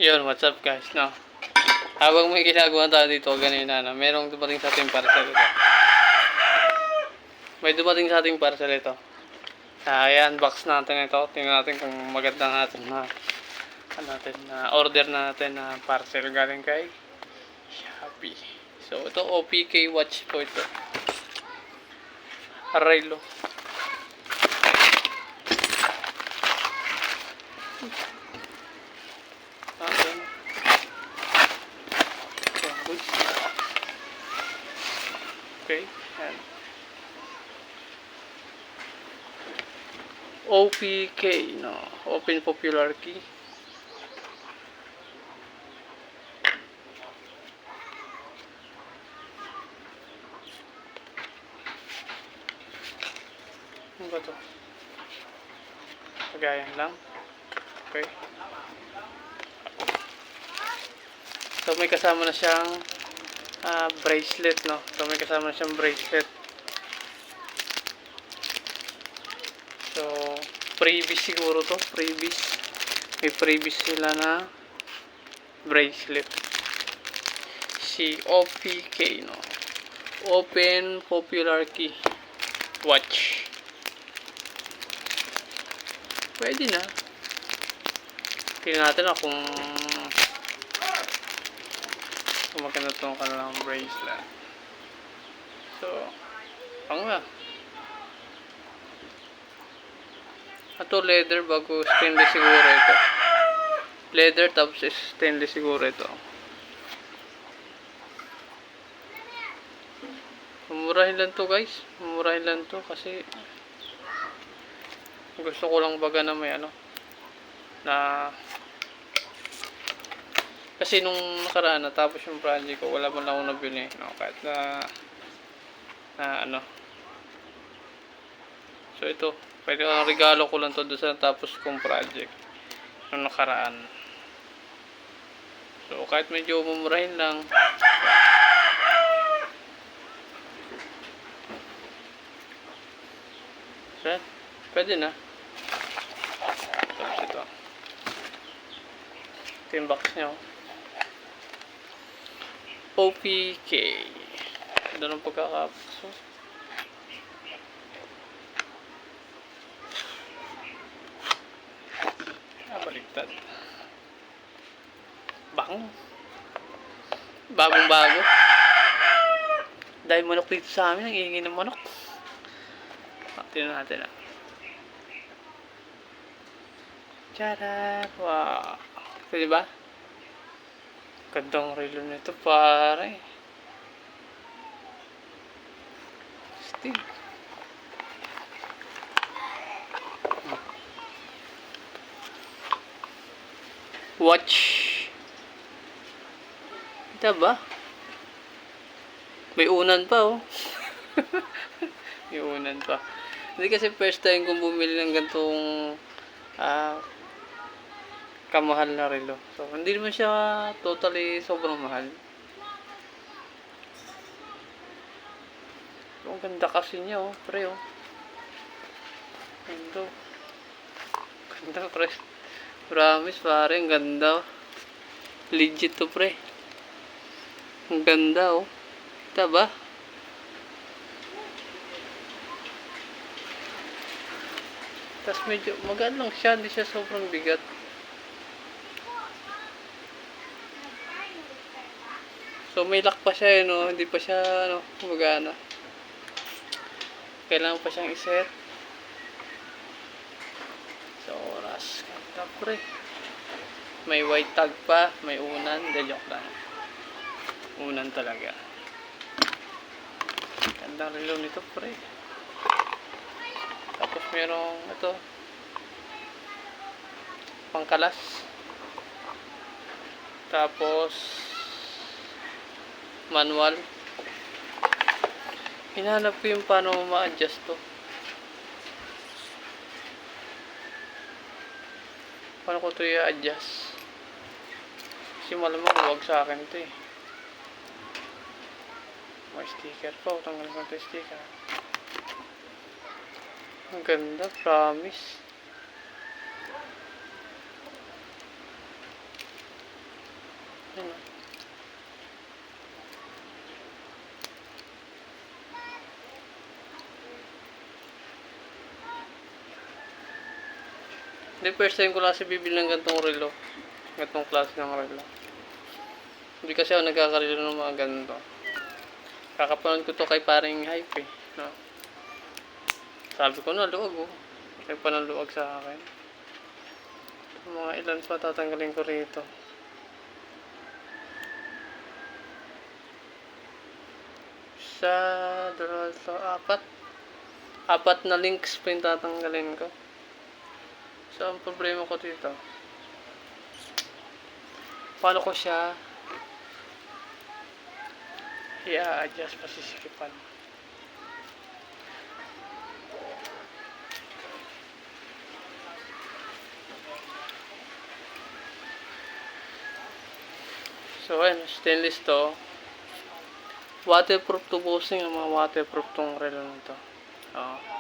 Yun, what's up guys, no? Habang may ginagawa tayo dito ganina, no? Merong dumating sa ating parcel ito. May dumating sa ating parcel ito. I-unbox natin ito. Tingnan natin kung maganda natin na order natin na parcel galing kay Shopee. So, ito OPK watch po ito. Arelo. Okay, and OPK, no? Open Popular Key. Ano ba to? Pagayan lang. Okay. So, may kasama na siyang bracelet, no? So, may kasama na siyang bracelet. So, freebies siguro to. Freebies. May freebies sila na bracelet. Si OPK, no? Open Popular Key Watch. Pwede na. Tingnan natin kung maganda itong kanilang bracelet. So, ang nga. Ito leather bago stainless siguro ito. Leather tapos stainless siguro ito. Mumurahin lang to guys. Mumurahin lang to kasi gusto ko lang baga na may na kasi nung nakaraan natapos yung project ko, wala man lang akong nabili, no? Kahit na so ito, pwede ang regalo ko lang to doon sa natapos kong project nung nakaraan. So kahit medyo mumurahin lang, so, pwede na. Tapos ito yung box nya, OPK. Doon ang pagkakapos. Baliktad. Bagong bago. Dahil manok dito sa amin, ang iingay ng manok. Tingnan natin Tara! Wow! Ito diba? Gandang relo nito pare. Stig. Watch. Ito ba? May unan pa May unan pa. Hindi kasi first time kong bumili ng gantong kamahal na relo. So, hindi naman siya totally sobrang mahal. So, ang ganda kasi niya, pre, Ganda. Ganda, pre. Promise, pare, ang ganda, Legit to, pre. Ang ganda, Kita ba? Tapos medyo magaan lang siya, hindi siya sobrang bigat. So may lock pa siya hindi pa siya gumagana. Kailangan pa siyang iset. So oras, ganda pre. May white tag pa, may unan, joke lang. Unan talaga. Gandang relo nito pre. Tapos merong pangkalas. Tapos manual. Hinahanap ko yung paano ma-adjust to. Paano ko to i-adjust? Kasi malamang huwag sa akin to May sticker pa. Tanggal ko ito sticker. Ang ganda, promise. Hindi, first time ko lang kasi bibili ng gantong relo. Gantong klase ng relo. Hindi kasi ako nagkakarelo ng mga ganito. Kakapanood ko to kay paring Hype eh. No? Sabi ko na, luwag oh. Kaya pa ng luwag sa akin. Mga ilan pa tatanggalin ko rito. Isa, dalawa, apat. Apat na links pa yung tatanggalin ko. So, ang problema ko dito, paano ko siya i-adjust pa sisikipan. So, ayun, stainless to. Waterproof to bossing, ang mga waterproof tong relo na to. Oh.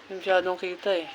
Masyadong kita eh.